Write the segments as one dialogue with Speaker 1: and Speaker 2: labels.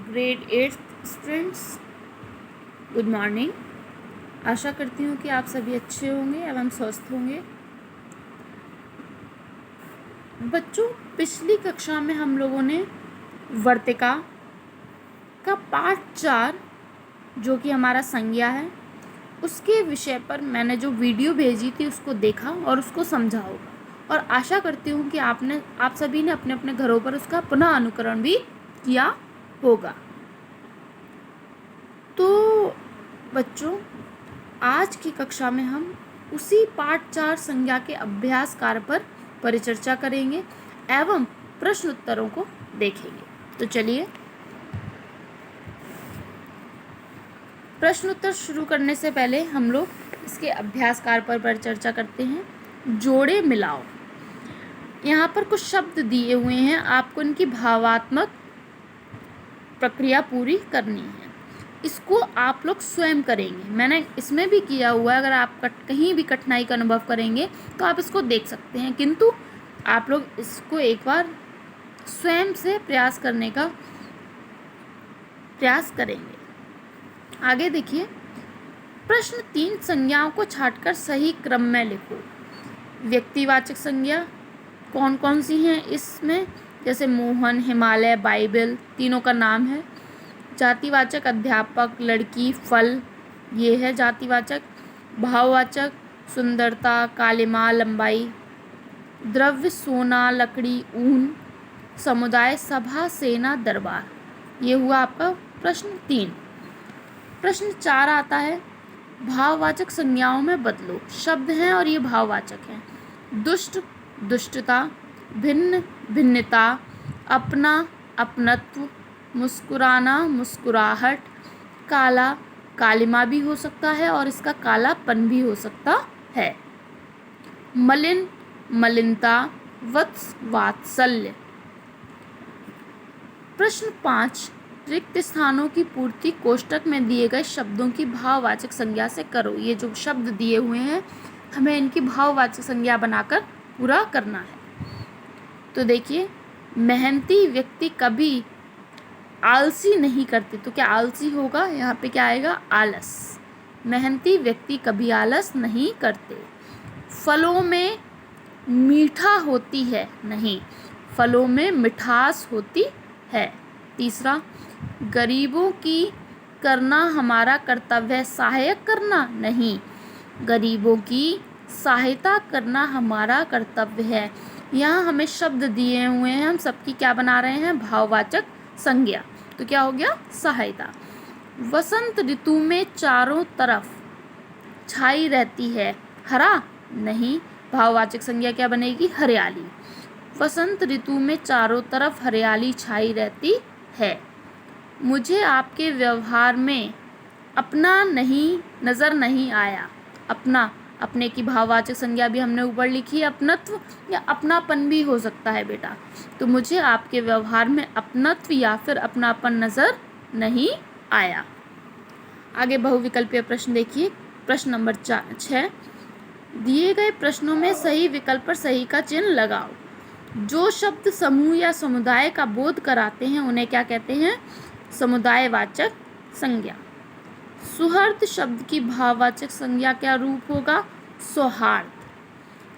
Speaker 1: Grade 8 students, good morning. आशा करती हूँ कि आप सभी अच्छे होंगे एवं स्वस्थ होंगे। बच्चों, पिछली कक्षा में हम लोगों ने वर्तिका का पाठ 4 जो कि हमारा संज्ञा है, उसके विषय पर मैंने जो वीडियो भेजी थी उसको देखा और उसको समझा होगा, और आशा करती हूँ कि आप सभी ने अपने अपने घरों पर उसका पुनः अनुकरण भी किया होगा। तो बच्चों, आज की कक्षा में हम उसी पाठ 4 संज्ञा के अभ्यास कार्य पर परिचर्चा करेंगे एवं प्रश्न उत्तरों को देखेंगे। तो चलिए, प्रश्न उत्तर शुरू करने से पहले हम लोग इसके अभ्यास कार्य पर परिचर्चा करते हैं। जोड़े मिलाओ। यहाँ पर कुछ शब्द दिए हुए हैं, आपको इनकी भावात्मक प्रक्रिया पूरी करनी है। इसको आप लोग स्वयं करेंगे, मैंने इसमें भी किया हुआ है। अगर आप कहीं भी कठिनाई का अनुभव करेंगे तो आप इसको देख सकते हैं, किंतु आप लोग इसको एक बार स्वयं से प्रयास करने का प्रयास करेंगे। आगे देखिए, प्रश्न 3 संज्ञाओं को छांटकर सही क्रम में लिखो। व्यक्तिवाचक संज्ञा कौन कौन सी हैं इसमें? जैसे मोहन, हिमालय, बाइबल, तीनों का नाम है। जातिवाचक अध्यापक, लड़की, फल, ये है जातिवाचक। भाववाचक सुंदरता, कालिमा, लंबाई। द्रव्य सोना, लकड़ी, ऊन। समुदाय सभा, सेना, दरबार। ये हुआ आपका प्रश्न 3। प्रश्न 4 आता है, भाववाचक संज्ञाओं में बदलो। शब्द हैं और ये भाववाचक हैं। दुष्ट, दुष्टता। भिन्न, भिन्नता। अपना, अपनत्व। मुस्कुराना, मुस्कुराहट। काला, कालिमा भी हो सकता है और इसका कालापन भी हो सकता है। मलिन, मलिनता। वत्स, वात्सल्य। प्रश्न 5, रिक्त स्थानों की पूर्ति कोष्टक में दिए गए शब्दों की भाववाचक संज्ञा से करो। ये जो शब्द दिए हुए हैं, हमें इनकी भाववाचक संज्ञा बनाकर पूरा करना है। तो देखिए, मेहनती व्यक्ति कभी आलसी नहीं करते, तो क्या आलसी होगा? यहाँ पे क्या आएगा? आलस। मेहनती व्यक्ति कभी आलस नहीं करते। फलों में मीठा होती है, नहीं, फलों में मिठास होती है। तीसरा, गरीबों की करना हमारा कर्तव्य है। सहायक करना, नहीं, गरीबों की सहायता करना हमारा कर्तव्य है। यहाँ हमें शब्द दिए हुए हैं, हम सबकी क्या बना रहे हैं? भाववाचक संज्ञा। तो क्या हो गया? सहायता। वसंत ऋतु में चारों तरफ छाई रहती है। हरा, नहीं, भाववाचक संज्ञा क्या बनेगी? हरियाली। वसंत ऋतु में चारों तरफ हरियाली छाई रहती है। मुझे आपके व्यवहार में अपना नहीं नज़र नहीं आया। अपना, अपने की भाववाचक संज्ञा भी हमने ऊपर लिखी है, अपनत्व या अपनापन भी हो सकता है बेटा। तो मुझे आपके व्यवहार में अपनत्व या फिर अपनापन नज़र नहीं आया। आगे बहुविकल्पीय प्रश्न देखिए। प्रश्न नंबर 6, दिए गए प्रश्नों में सही विकल्प पर सही का चिन्ह लगाओ। जो शब्द समूह या समुदाय का बोध कराते हैं उन्हें क्या कहते हैं? समुदायवाचक संज्ञा। सुहृद शब्द की भाववाचक संज्ञा क्या रूप होगा? सौहार्द।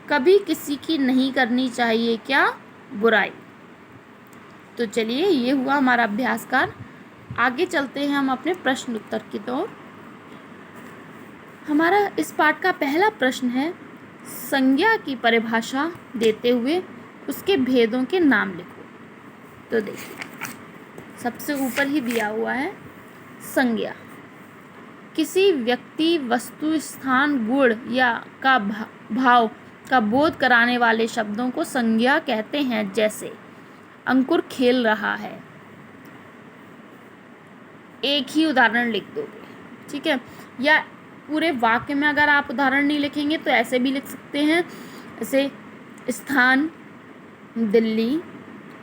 Speaker 1: कभी किसी की नहीं करनी चाहिए क्या? बुराई। तो चलिए, ये हुआ हमारा अभ्यास कार्य। आगे चलते हैं हम अपने प्रश्न उत्तर की ओर। हमारा इस पाठ का पहला प्रश्न है, संज्ञा की परिभाषा देते हुए उसके भेदों के नाम लिखो। तो देखिए, सबसे ऊपर ही दिया हुआ है संज्ञा। किसी व्यक्ति, वस्तु, स्थान, गुण या का भाव का बोध कराने वाले शब्दों को संज्ञा कहते हैं। जैसे अंकुर खेल रहा है, एक ही उदाहरण लिख दोगे, ठीक है। या पूरे वाक्य में अगर आप उदाहरण नहीं लिखेंगे तो ऐसे भी लिख सकते हैं, जैसे स्थान दिल्ली,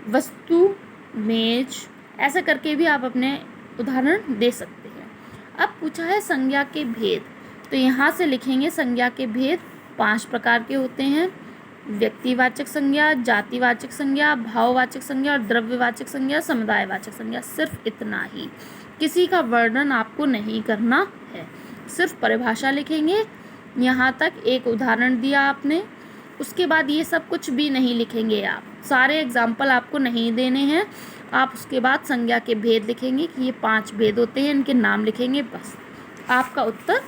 Speaker 1: वस्तु मेज, ऐसा करके भी आप अपने उदाहरण दे सकते हैं। अब पूछा है संज्ञा के भेद, तो यहाँ से लिखेंगे संज्ञा के भेद 5 प्रकार के होते हैं। व्यक्तिवाचक संज्ञा, जातिवाचक संज्ञा, भाववाचक संज्ञा और द्रव्यवाचक संज्ञा, समुदायवाचक संज्ञा। सिर्फ इतना ही, किसी का वर्णन आपको नहीं करना है, सिर्फ परिभाषा लिखेंगे। यहाँ तक एक उदाहरण दिया आपने, उसके बाद ये सब कुछ भी नहीं लिखेंगे आप, सारे एग्जाम्पल आपको नहीं देने हैं। आप उसके बाद संज्ञा के भेद लिखेंगे कि ये 5 भेद होते हैं, इनके नाम लिखेंगे, बस आपका उत्तर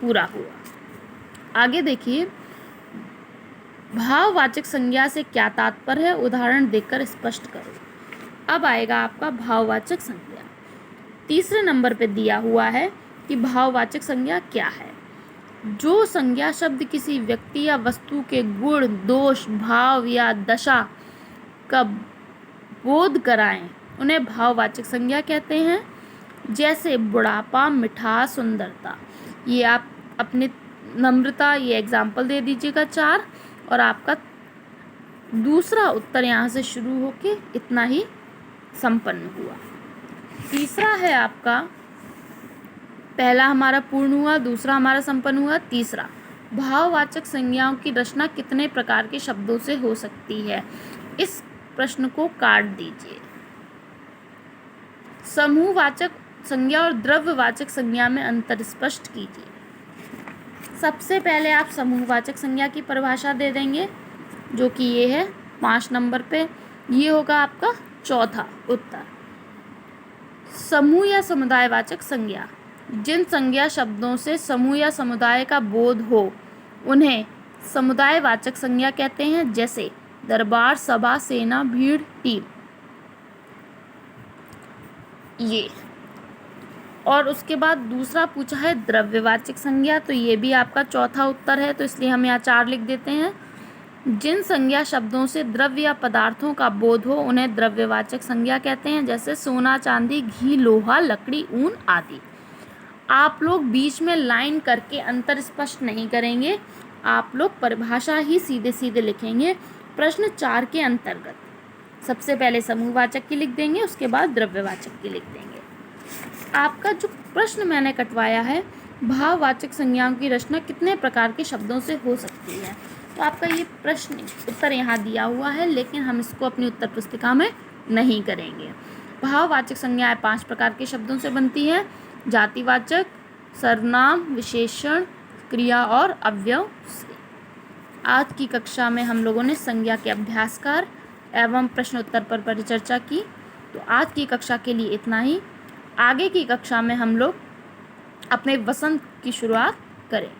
Speaker 1: पूरा हुआ। आगे देखिए, भाववाचक संज्ञा से क्या तात्पर्य है, उदाहरण देकर स्पष्ट करो। अब आएगा आपका भाववाचक संज्ञा। तीसरे नंबर पे दिया हुआ है कि भाववाचक संज्ञा क्या है। जो संज्ञा शब्द किसी व्यक्ति या वस्तु के गुण, दोष, भाव या दशा का बोध कराएं, उन्हें भाववाचक संज्ञा कहते हैं। जैसे बुढ़ापा, मिठास, सुंदरता। ये आप अपनी नम्रता, ये एग्जाम्पल दे दीजिएगा 4, और आपका दूसरा उत्तर यहाँ से शुरू होके इतना ही संपन्न हुआ। तीसरा है आपका, पहला हमारा पूर्ण हुआ, दूसरा हमारा संपन्न हुआ, तीसरा भाववाचक संज्ञाओं की रचना कितने प्रकार के शब्दों से हो सकती है। इस प्रश्न को काट दीजिए। समूहवाचक संज्ञा और द्रव्यवाचक संज्ञा में अंतर स्पष्ट कीजिए। सबसे पहले आप समूहवाचक संज्ञा की परिभाषा दे देंगे, जो कि ये है 5 नंबर पे। ये होगा आपका चौथा उत्तर। समूह या समुदायवाचक संज्ञा, जिन संज्ञा शब्दों से समूह या समुदाय का बोध हो उन्हें समुदायवाचक संज्ञा कहते हैं। जैसे दरबार, सभा, सेना, भीड़, टीम। ये, और उसके बाद दूसरा पूछा है द्रव्यवाचक संज्ञा, तो ये भी आपका चौथा उत्तर है, तो इसलिए हम यहाँ 4 लिख देते हैं। जिन संज्ञा शब्दों से द्रव्य या पदार्थों का बोध हो उन्हें द्रव्यवाचक संज्ञा कहते हैं। जैसे सोना, चांदी, घी, लोहा, लकड़ी, ऊन आदि। आप लोग बीच में लाइन करके अंतर स्पष्ट नहीं करेंगे, आप लोग परिभाषा ही सीधे सीधे लिखेंगे प्रश्न 4 के अंतर्गत। सबसे पहले समूहवाचक की लिख देंगे, उसके बाद द्रव्यवाचक की लिख देंगे। आपका जो प्रश्न मैंने कटवाया है, भाववाचक संज्ञाओं की रचना कितने प्रकार के शब्दों से हो सकती है, तो आपका ये प्रश्न उत्तर यहाँ दिया हुआ है, लेकिन हम इसको अपनी उत्तर पुस्तिका में नहीं करेंगे। भाववाचक संज्ञाएं 5 प्रकार के शब्दों से बनती हैं। जातिवाचक, सर्वनाम, विशेषण, क्रिया और अव्यव से। आज की कक्षा में हम लोगों ने संज्ञा के अभ्यासकार एवं प्रश्न उत्तर पर परिचर्चा की। तो आज की कक्षा के लिए इतना ही। आगे की कक्षा में हम लोग अपने वसंत की शुरुआत करें।